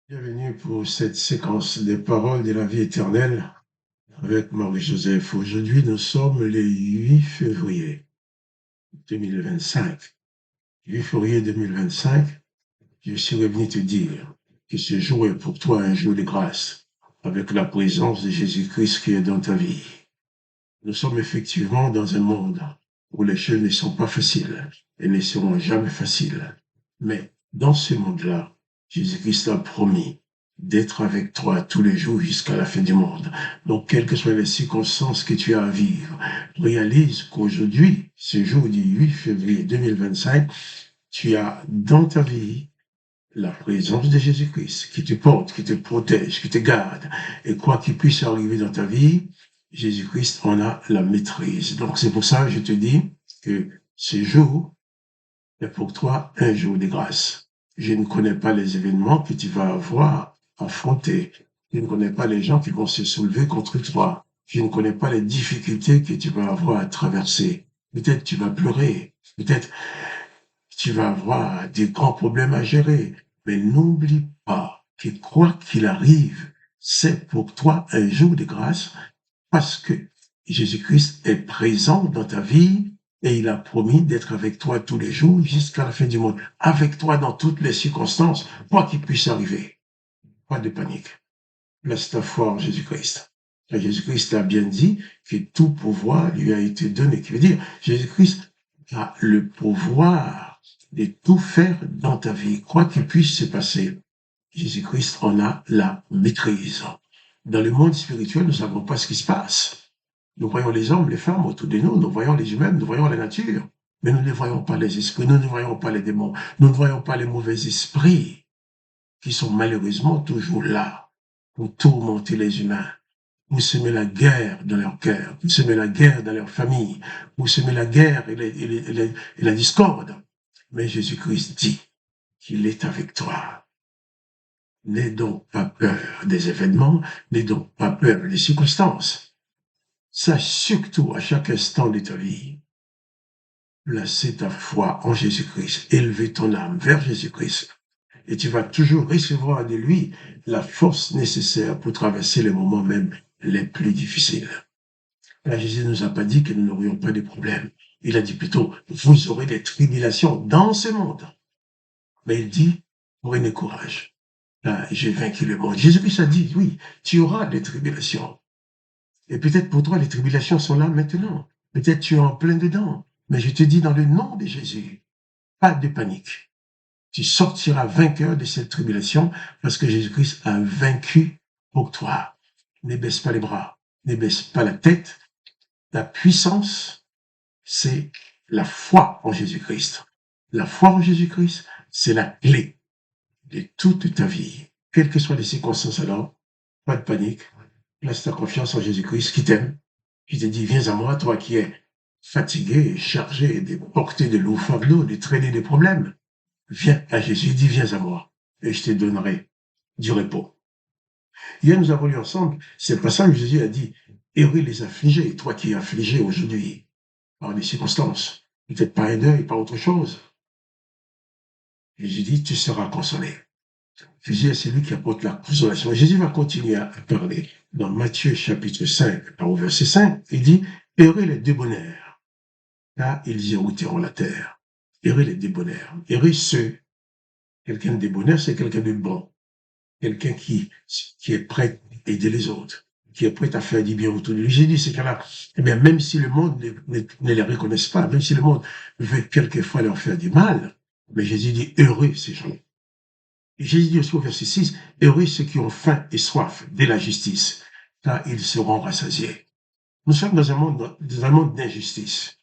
Bienvenue pour cette séquence des paroles de la vie éternelle avec Marie-Joseph. Aujourd'hui, nous sommes le 8 février 2025. 8 février 2025, je suis revenu te dire que ce jour est pour toi un jour de grâce avec la présence de Jésus-Christ qui est dans ta vie. Nous sommes effectivement dans un monde où les choses ne sont pas faciles et ne seront jamais faciles. Mais dans ce monde-là, Jésus-Christ a promis d'être avec toi tous les jours jusqu'à la fin du monde. Donc, quelles que soient les circonstances que tu as à vivre, réalise qu'aujourd'hui, ce jour du 8 février 2025, tu as dans ta vie la présence de Jésus-Christ qui te porte, qui te protège, qui te garde. Et quoi qu'il puisse arriver dans ta vie, Jésus-Christ en a la maîtrise. Donc c'est pour ça que je te dis que ce jour est pour toi un jour de grâce. Je ne connais pas les événements que tu vas avoir affrontés. Je ne connais pas les gens qui vont se soulever contre toi. Je ne connais pas les difficultés que tu vas avoir à traverser. Peut-être tu vas pleurer. Peut-être tu vas avoir des grands problèmes à gérer. Mais n'oublie pas que quoi qu'il arrive, c'est pour toi un jour de grâce parce que Jésus-Christ est présent dans ta vie et il a promis d'être avec toi tous les jours jusqu'à la fin du monde, avec toi dans toutes les circonstances, quoi qu'il puisse arriver. Pas de panique. Place ta foi en Jésus-Christ. Et Jésus-Christ a bien dit que tout pouvoir lui a été donné. Qui veut dire, Jésus-Christ a le pouvoir de tout faire dans ta vie, quoi qu'il puisse se passer. Jésus-Christ en a la maîtrise. Dans le monde spirituel, nous ne savons pas ce qui se passe. Nous voyons les hommes, les femmes autour de nous, nous voyons les humains, nous voyons la nature, mais nous ne voyons pas les esprits, nous ne voyons pas les démons, nous ne voyons pas les mauvais esprits qui sont malheureusement toujours là pour tourmenter les humains, pour semer la guerre dans leur cœur, pour semer la guerre dans leur famille, pour semer la guerre et la discorde. Mais Jésus-Christ dit qu'il est avec toi. N'aie donc pas peur des événements, n'aie donc pas peur des circonstances. Sache surtout à chaque instant de ta vie, placer ta foi en Jésus-Christ, élever ton âme vers Jésus-Christ, et tu vas toujours recevoir de lui la force nécessaire pour traverser les moments même les plus difficiles. Là, Jésus ne nous a pas dit que nous n'aurions pas de problèmes. Il a dit plutôt, vous aurez des tribulations dans ce monde. Mais il dit, prenez courage. Là, j'ai vaincu le monde. Jésus-Christ a dit, oui, tu auras des tribulations. Et peut-être pour toi, les tribulations sont là maintenant. Peut-être tu es en plein dedans. Mais je te dis dans le nom de Jésus, pas de panique. Tu sortiras vainqueur de cette tribulation parce que Jésus-Christ a vaincu pour toi. Ne baisse pas les bras, ne baisse pas la tête. La puissance, c'est la foi en Jésus-Christ. La foi en Jésus-Christ, c'est la clé de toute ta vie. Quelles que soient les circonstances alors, pas de panique. Place ta confiance en Jésus-Christ qui t'aime, qui te dit, viens à moi, toi qui es fatigué, chargé de porter de lourds fardeaux, de traîner des problèmes. Viens à Jésus, dis viens à moi, et je te donnerai du repos. Hier, nous avons lu ensemble, c'est pas ça que Jésus a dit, heureux les affligés, toi qui es affligé aujourd'hui, par des circonstances, peut-être pas un deuil, pas autre chose. Jésus dit, tu seras consolé. Jésus est celui qui apporte la consolation. Et Jésus va continuer à parler dans Matthieu chapitre 5, au verset 5, il dit, heureux les débonnaires, car ils hériteront la terre. Heureux les débonnaires, heureux ceux. Quelqu'un de débonnaire, c'est quelqu'un de bon. Quelqu'un qui est prêt à aider les autres, qui est prêt à faire du bien autour de lui. J'ai dit ces cas-là, eh bien, même si le monde ne les reconnaisse pas, même si le monde veut quelquefois leur faire du mal, mais Jésus dit heureux ces gens. Et Jésus dit aussi au verset 6, heureux ceux qui ont faim et soif de la justice, car ils seront rassasiés. Nous sommes dans un monde d'injustice.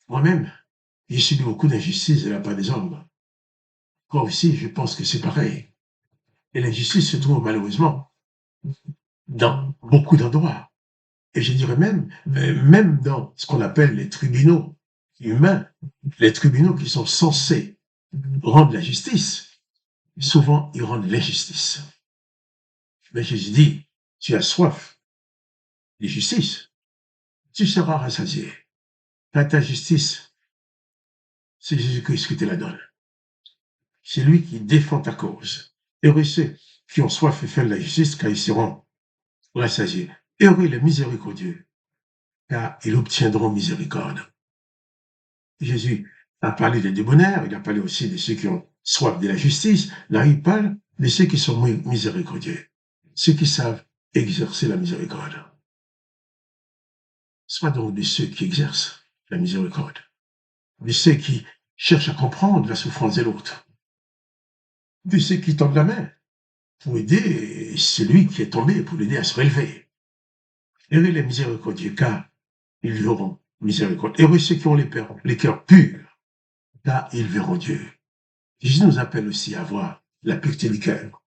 Moi-même, j'ai subi beaucoup d'injustice de la part des hommes. Moi aussi, je pense que c'est pareil. Et l'injustice se trouve malheureusement dans beaucoup d'endroits. Et je dirais même dans ce qu'on appelle les tribunaux humains, les tribunaux qui sont censés rendre la justice, souvent ils rendent l'injustice. Mais Jésus dit, tu as soif de justice, tu seras rassasié. Ta justice, c'est Jésus-Christ qui te la donne. C'est lui qui défend ta cause. Heureux ceux qui ont soif et faim de la justice, car ils seront rassasiés. Heureux les miséricordieux, car ils obtiendront miséricorde. Jésus a parlé des débonnaires, il a parlé aussi de ceux qui ont soif de la justice. Là, il parle de ceux qui sont miséricordieux, ceux qui savent exercer la miséricorde. Sois donc de ceux qui exercent la miséricorde, de ceux qui cherchent à comprendre la souffrance de l'autre, de ceux qui tendent la main pour aider celui qui est tombé, pour l'aider à se relever. Heureux les miséricordieux, car ils verront miséricorde. Heureux ceux qui ont les cœurs purs, car ils verront Dieu. Jésus nous appelle aussi à avoir la pureté du cœur.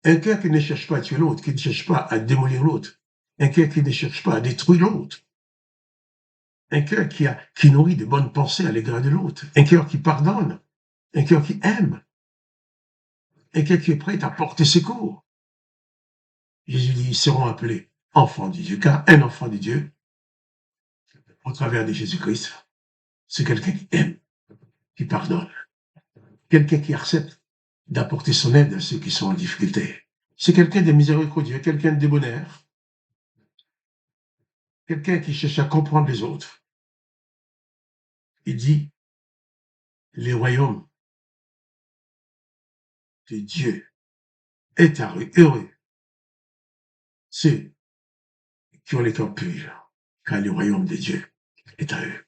Un cœur qui ne cherche pas à tuer l'autre, qui ne cherche pas à démolir l'autre, un cœur qui ne cherche pas à détruire l'autre, un cœur qui nourrit de bonnes pensées à l'égard de l'autre, un cœur qui pardonne, un cœur qui aime, un cœur qui est prêt à porter secours. Jésus dit, ils seront appelés enfants de Dieu, car un enfant de Dieu, au travers de Jésus-Christ, c'est quelqu'un qui aime, qui pardonne, quelqu'un qui accepte d'apporter son aide à ceux qui sont en difficulté. C'est quelqu'un de miséricordieux, quelqu'un de débonnaire, quelqu'un qui cherche à comprendre les autres. Il dit, les royaumes de Dieu est heureux, ceux qui ont les cœurs purs, car le royaume de Dieu est à eux.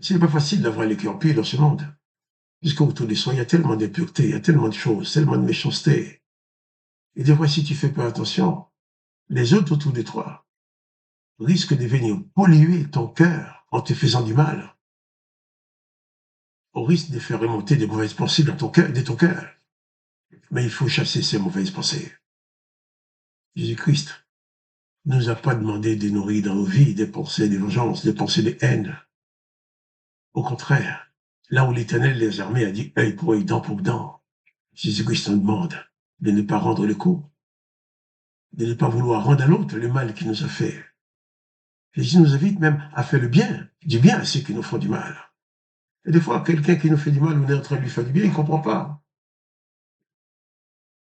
Ce n'est pas facile d'avoir les cœurs purs dans ce monde, puisqu'autour de soi, il y a tellement d'impureté, il y a tellement de choses, tellement de méchanceté. Et des fois, si tu fais pas attention, les autres autour de toi risquent de venir polluer ton cœur en te faisant du mal, au risque de faire remonter des mauvaises pensées dans ton cœur. Mais il faut chasser ces mauvaises pensées. Jésus-Christ ne nous a pas demandé de nourrir dans nos vies des pensées de vengeance, des pensées de haine. Au contraire, là où l'Éternel des armées a dit œil pour œil, dent pour dent, Jésus-Christ nous demande de ne pas rendre le coup, de ne pas vouloir rendre à l'autre le mal qu'il nous a fait. Jésus nous invite même à faire le bien, du bien à ceux qui nous font du mal. Et des fois, quelqu'un qui nous fait du mal, on est en train de lui faire du bien, il ne comprend pas.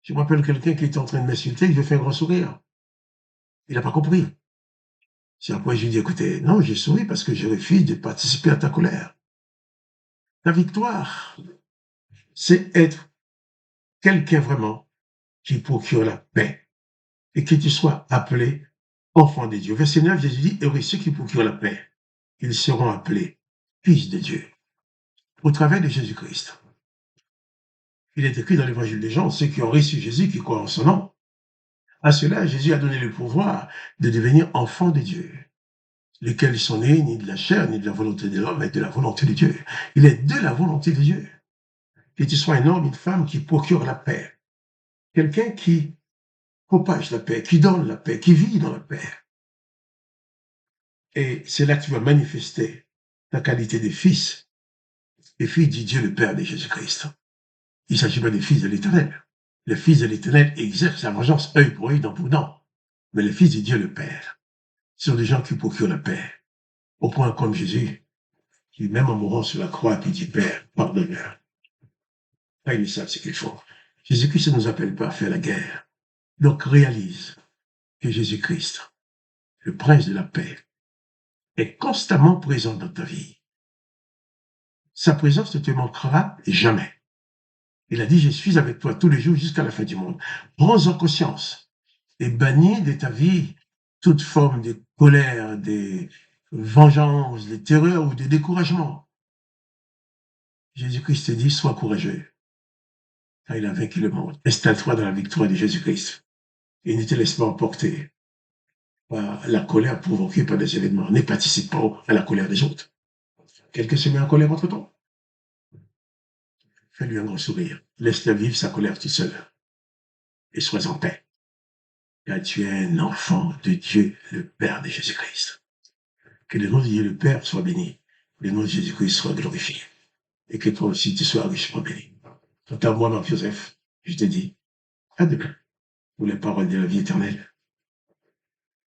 Je me rappelle quelqu'un qui était en train de m'insulter, il lui fait un grand sourire. Il n'a pas compris. C'est après, je lui dis, écoutez, non, j'ai souri parce que je refuse de participer à ta colère. La victoire, c'est être quelqu'un vraiment qui procure la paix et que tu sois appelé enfant de Dieu. Verset 9, Jésus dit, heureux ceux qui procurent la paix, ils seront appelés fils de Dieu au travers de Jésus-Christ. Il est écrit dans l'évangile des Jean, ceux qui ont reçu Jésus, qui croient en son nom. À cela, Jésus a donné le pouvoir de devenir enfants de Dieu, lesquels sont nés ni de la chair, ni de la volonté de l'homme, mais de la volonté de Dieu. Il est de la volonté de Dieu. Que tu sois un homme, une femme qui procure la paix. Quelqu'un qui propage la paix, qui donne la paix, qui vit dans la paix. Et c'est là que tu vas manifester ta qualité de fils et fille du Dieu le Père de Jésus-Christ. Il ne s'agit pas des fils de l'Éternel. Les fils de l'Éternel exercent la vengeance œil pour œil, dent pour dent. Mais les fils de Dieu le Père sont des gens qui procurent la paix. Au point comme Jésus, qui même en mourant sur la croix, qui dit Père, pardonne-leur. Là, ils savent ce qu'il faut. Jésus-Christ ne nous appelle pas à faire la guerre. Donc réalise que Jésus-Christ, le prince de la paix, est constamment présent dans ta vie. Sa présence ne te manquera jamais. Il a dit, je suis avec toi tous les jours jusqu'à la fin du monde. Prends-en conscience et bannis de ta vie toute forme de colère, de vengeance, de terreur ou de découragement. Jésus-Christ te dit, sois courageux, car il a vaincu le monde. Installe-toi dans la victoire de Jésus-Christ et ne te laisse pas emporter par la colère provoquée par des événements. Ne participe pas à la colère des autres. Quelqu'un se met en colère entre toi. Fais-lui un grand sourire. Laisse-le vivre sa colère tout seul. Et sois en paix. Car tu es un enfant de Dieu, le Père de Jésus-Christ. Que le nom de Dieu le Père soit béni. Que le nom de Jésus-Christ soit glorifié. Et que toi aussi tu sois richement béni. Quant à moi, Marc Joseph, je te dis, à demain pour les paroles de la vie éternelle.